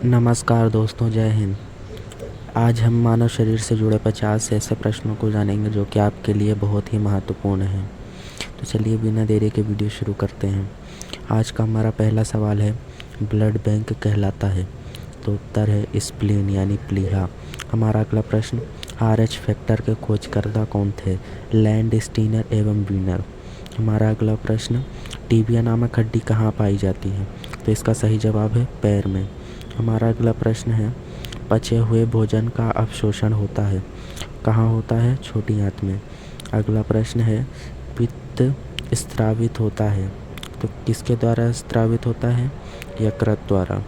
नमस्कार दोस्तों, जय हिंद। आज हम मानव शरीर से जुड़े 50 ऐसे प्रश्नों को जानेंगे जो कि आपके लिए बहुत ही महत्वपूर्ण हैं। तो चलिए बिना देरी के वीडियो शुरू करते हैं। आज का हमारा पहला सवाल है, ब्लड बैंक कहलाता है? तो उत्तर है स्प्लीन यानी प्लीहा। हमारा अगला प्रश्न, RH फैक्टर के खोजकर्ता कौन थे? लैंड स्टीनर एवं वीनर। हमारा अगला प्रश्न, टिबिया नामक हड्डी कहाँ पाई जाती है? तो इसका सही जवाब है पैर में। हमारा अगला प्रश्न है, पचे हुए भोजन का अवशोषण होता है, कहाँ होता है? छोटी आंत में। अगला प्रश्न है, पित्त स्रावित होता है, तो किसके द्वारा स्रावित होता है? यकृत द्वारा।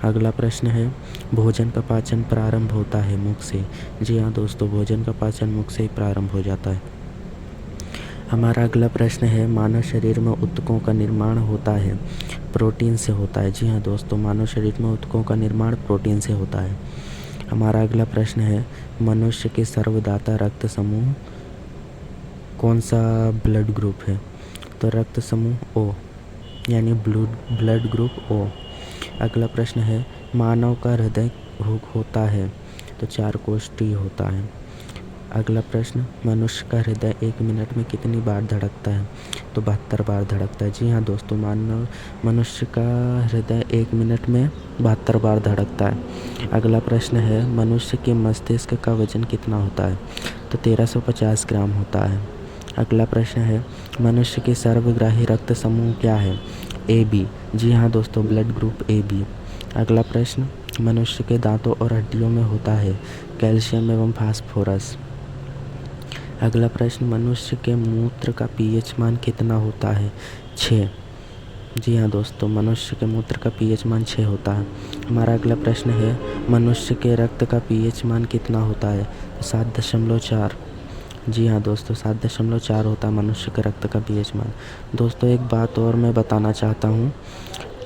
अगला प्रश्न है, भोजन का पाचन प्रारंभ होता है मुख से। जी हाँ दोस्तों, भोजन का पाचन मुख से ही प्रारंभ हो जाता है। हमारा अगला प्रश्न है, मानव शरीर में ऊतकों का निर्माण होता है, प्रोटीन से होता है। जी हाँ दोस्तों, मानव शरीर में ऊतकों का निर्माण प्रोटीन से होता है। हमारा अगला प्रश्न है, मनुष्य के सर्वदाता रक्त समूह कौन सा ब्लड ग्रुप है? तो रक्त समूह ओ यानी ब्लड ग्रुप ओ। अगला प्रश्न है, मानव का हृदय होता है, तो 4 कोष्ठी होता है। अगला प्रश्न, मनुष्य का हृदय 1 मिनट में कितनी बार धड़कता है? तो 72 बार धड़कता है। जी हाँ दोस्तों, मनुष्य का हृदय 1 मिनट में 72 बार धड़कता है। अगला प्रश्न है, मनुष्य के मस्तिष्क का वजन कितना होता है? तो 1350 ग्राम होता है। अगला प्रश्न है, मनुष्य के सर्वग्राही रक्त समूह क्या है? AB। जी हाँ दोस्तों, ब्लड ग्रुप AB। अगला प्रश्न, मनुष्य के दांतों और हड्डियों में होता है कैल्शियम एवं फास्फोरस। अगला प्रश्न, मनुष्य के मूत्र का pH मान कितना होता है? 6। जी हाँ दोस्तों, मनुष्य के मूत्र का pH मान 6 होता है। हमारा अगला प्रश्न है, मनुष्य के रक्त का pH मान कितना होता है? 7.4। जी हाँ दोस्तों, 7.4 होता है मनुष्य के रक्त का pH मान। दोस्तों एक बात और मैं बताना चाहता हूँ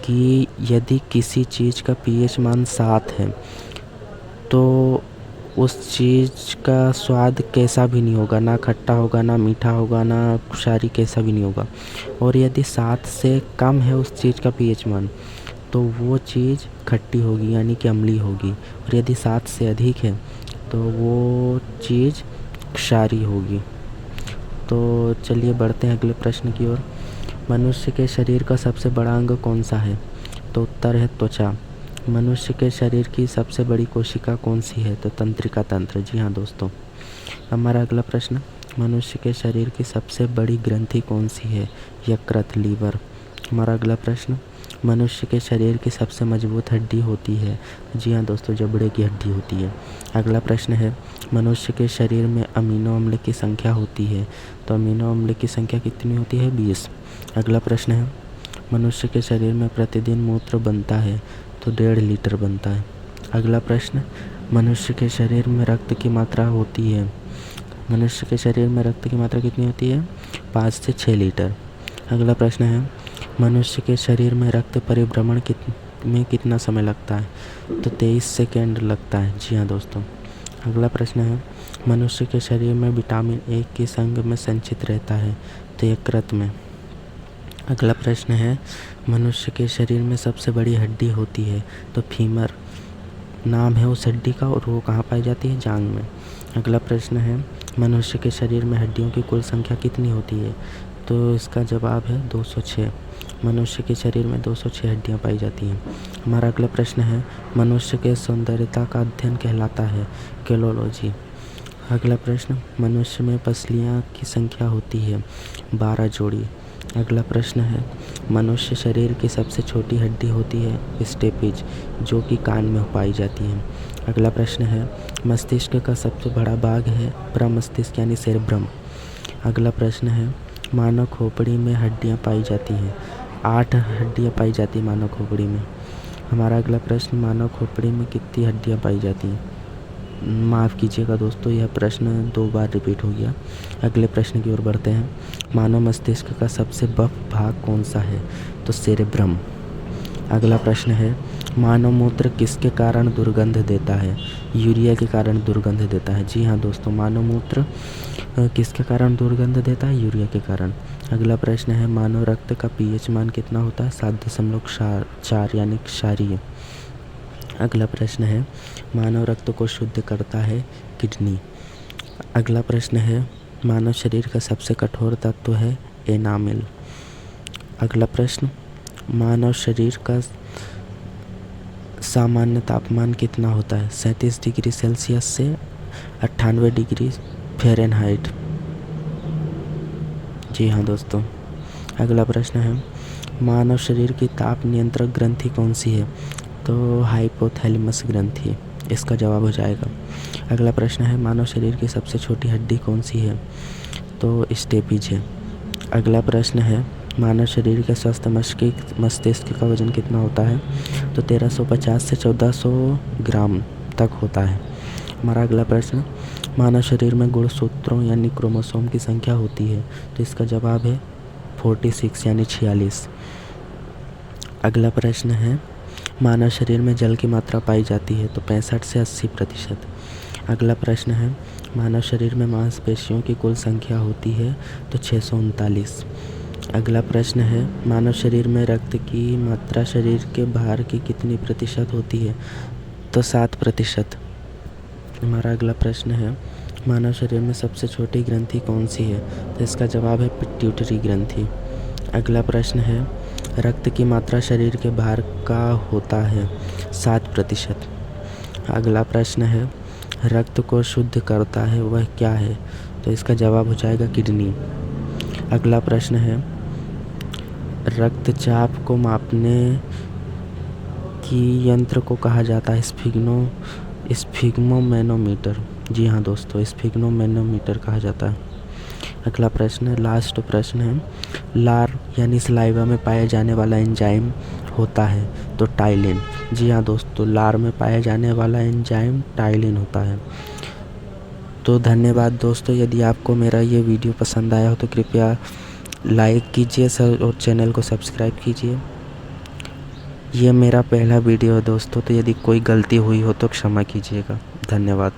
कि यदि किसी चीज़ का pH मान 7 है तो उस चीज़ का स्वाद कैसा भी नहीं होगा, ना खट्टा होगा, ना मीठा होगा, ना क्षारी, कैसा भी नहीं होगा। और यदि 7 से कम है उस चीज़ का pH मान तो वो चीज़ खट्टी होगी यानी कि अम्लीय होगी। और यदि 7 से अधिक है तो वो चीज़ क्षारी होगी। तो चलिए बढ़ते हैं अगले प्रश्न की ओर। मनुष्य के शरीर का सबसे बड़ा अंग कौन सा है? तो उत्तर है त्वचा। मनुष्य के शरीर की सबसे बड़ी कोशिका कौन सी है? तो तंत्रिका तंत्र। जी हाँ दोस्तों। हमारा अगला प्रश्न, मनुष्य के शरीर की सबसे बड़ी ग्रंथि कौन सी है? यकृत, लीवर। हमारा अगला प्रश्न, मनुष्य के शरीर की सबसे मजबूत हड्डी होती है? जी हाँ दोस्तों, जबड़े की हड्डी होती है। अगला प्रश्न है, मनुष्य के शरीर में अमीनो अम्ल की संख्या होती है, तो अमीनो अम्ल की संख्या कितनी होती है? 20। अगला प्रश्न है, मनुष्य के शरीर में प्रतिदिन मूत्र बनता है, तो 1.5 लीटर बनता है। अगला प्रश्न, मनुष्य के शरीर में रक्त की मात्रा होती है, मनुष्य के शरीर में रक्त की मात्रा कितनी होती है? 5 से 6 लीटर। अगला प्रश्न है, मनुष्य के शरीर में रक्त परिभ्रमण में कितना समय लगता है? तो 23 सेकेंड लगता है। जी हाँ दोस्तों। अगला प्रश्न है, मनुष्य के शरीर में विटामिन ए किस अंग में संचित रहता है? तो यकृत में। अगला प्रश्न है, मनुष्य के शरीर में सबसे बड़ी हड्डी होती है, तो फीमर नाम है उस हड्डी का, और वो कहाँ पाई जाती है? जांघ में। अगला प्रश्न है, मनुष्य के शरीर में हड्डियों की कुल संख्या कितनी होती है? तो इसका जवाब है 206। मनुष्य के शरीर में 206 हड्डियाँ पाई जाती हैं। हमारा अगला प्रश्न है, मनुष्य के सौंदर्यता का अध्ययन कहलाता है केलोलॉजी। अगला प्रश्न, मनुष्य में पसलियाँ की संख्या होती है 12 जोड़ी। अगला प्रश्न है, मनुष्य शरीर की सबसे छोटी हड्डी होती है स्टेपिज, जो कि कान में पाई जाती है। अगला प्रश्न है, मस्तिष्क का सबसे बड़ा भाग है प्रमस्तिष्क यानी सेरेब्रम। अगला प्रश्न है, मानव खोपड़ी में हड्डियाँ पाई जाती हैं, 8 हड्डियाँ पाई जाती हैं मानव खोपड़ी में। हमारा अगला प्रश्न, मानव खोपड़ी में कितनी हड्डियाँ पाई जाती हैं? माफ़ कीजिएगा दोस्तों, यह प्रश्न 2 बार रिपीट हो गया। अगले प्रश्न की ओर बढ़ते हैं, मानव मस्तिष्क का सबसे बफ भाग कौन सा है? तो सेरेब्रम। अगला प्रश्न है, मानव मूत्र किसके कारण दुर्गंध देता है? यूरिया के कारण दुर्गंध देता है। जी हाँ दोस्तों, मानव मूत्र किसके कारण दुर्गंध देता है? यूरिया के कारण। अगला प्रश्न है, मानव रक्त का pH मान कितना होता है? 7.4 यानी क्षारीय। अगला प्रश्न है मानव रक्त को शुद्ध करता है किडनी। अगला प्रश्न है मानव शरीर का सबसे कठोर तत्व है एनामिल। अगला प्रश्न मानव शरीर का सामान्य तापमान कितना होता है? 37 डिग्री सेल्सियस से 98 डिग्री फ़ारेनहाइट। जी हाँ दोस्तों। अगला प्रश्न है मानव शरीर की ताप नियंत्रक ग्रंथि कौन सी है? तो हाइपोथैलेमस ग्रंथि इसका जवाब हो जाएगा। अगला प्रश्न है मानव शरीर की सबसे छोटी हड्डी कौन सी है? तो स्टेपिज है। अगला प्रश्न है मानव शरीर के स्वस्थ मस्तिष्क का वजन कितना होता है? तो 1350 से 1400 ग्राम तक होता है। हमारा अगला प्रश्न मानव शरीर में गुणसूत्रों यानी क्रोमोसोम की संख्या होती है? तो इसका जवाब है 46 यानी 46। अगला प्रश्न है मानव शरीर में जल की मात्रा पाई जाती है? तो 65 से 80%। अगला प्रश्न है मानव शरीर में मांसपेशियों की कुल संख्या होती है? तो 639। अगला प्रश्न है मानव शरीर में रक्त की मात्रा शरीर के भार की कितनी प्रतिशत होती है? तो 7%। हमारा अगला प्रश्न है मानव शरीर में सबसे छोटी ग्रंथि कौन सी है? तो इसका जवाब है पिट्यूटरी ग्रंथि। अगला प्रश्न है रक्त की मात्रा शरीर के भार का होता है? 7%। अगला प्रश्न है रक्त को शुद्ध करता है वह क्या है? तो इसका जवाब हो जाएगा किडनी। अगला प्रश्न है रक्तचाप को मापने की यंत्र को कहा जाता है स्फिग्मोमैनोमीटर। जी हाँ दोस्तों, स्फिग्मोमैनोमीटर कहा जाता है। अगला प्रश्न लास्ट प्रश्न है लार यानी सलाइवा में पाया जाने वाला एंजाइम होता है? तो टाइलिन। जी हाँ दोस्तों, लार में पाया जाने वाला एंजाइम टाइलिन होता है। तो धन्यवाद दोस्तों। यदि आपको मेरा ये वीडियो पसंद आया हो तो कृपया लाइक कीजिए और चैनल को सब्सक्राइब कीजिए। ये मेरा पहला वीडियो है दोस्तों, तो यदि कोई गलती हुई हो तो क्षमा कीजिएगा। धन्यवाद।